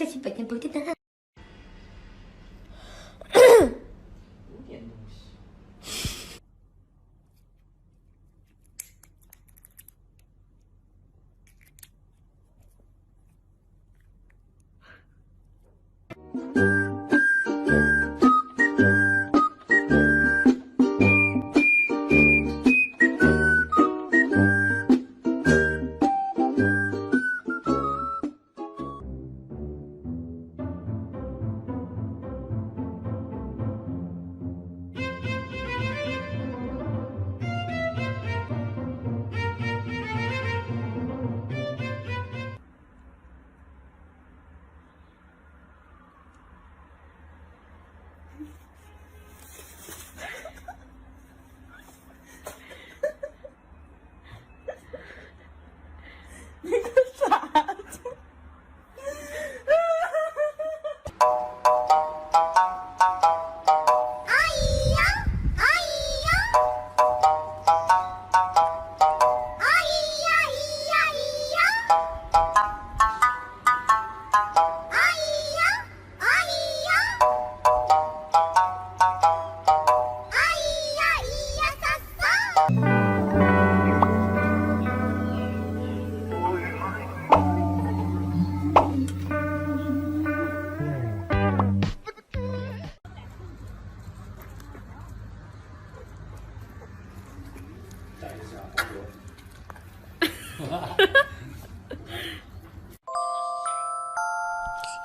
这是本天不对的。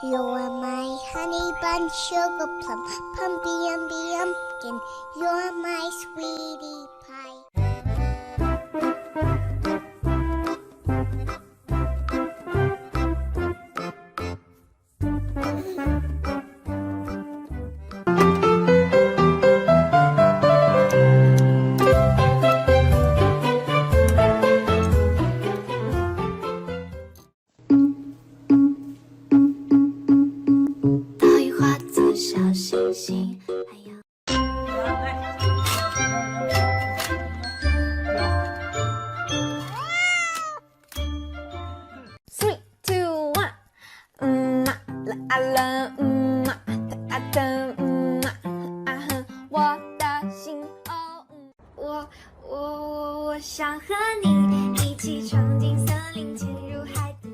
You are my honey bun, sugar plum, pumpy umby umpkin. You're my sweetie pie. Three, two, one，啦啦，哒哒，我的心哦，我想和你一起闯进森林，潜入海底。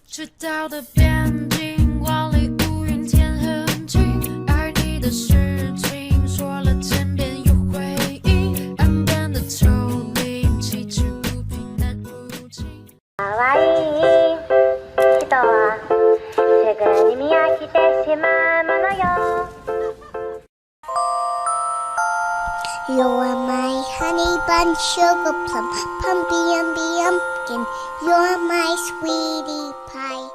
赤道的边境，万里无云天很近，爱你的事情说了千遍又回忆，岸边的丘陵，崎岖不平难入侵。かわいい人はすぐに見飽きてしまうものよ。You are my honey bun, sugar plum, pumpy umby umpkin. You're my sweetie pie.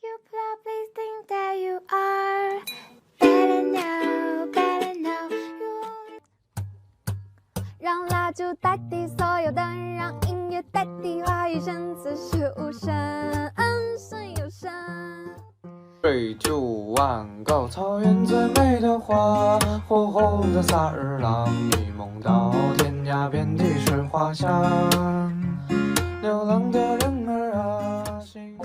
You probably think that you are better now, better now. You 让蜡烛代替所有灯，让音乐代替话语，声此时无声，声有声。 3、2、1 ，Go！ 草原最美的花，火红的萨日朗，一梦到天涯，遍地是花香。流浪的人儿啊，心。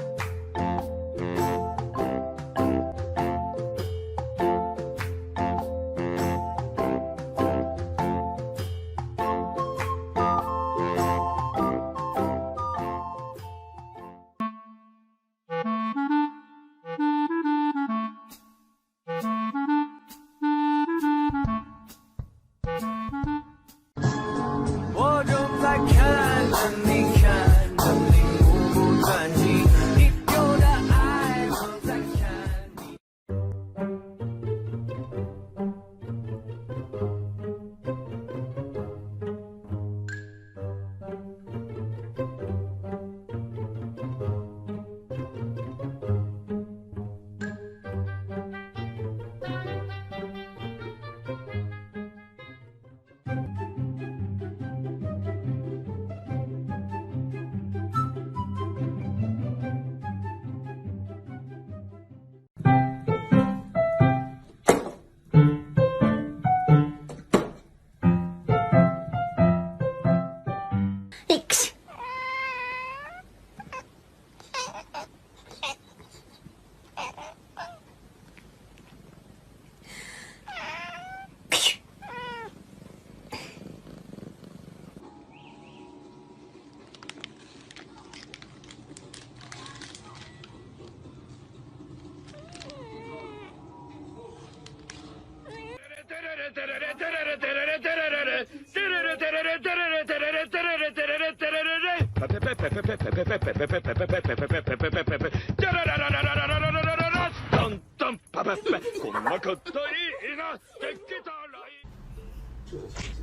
Fix.こんなかったいいな、できたらいい。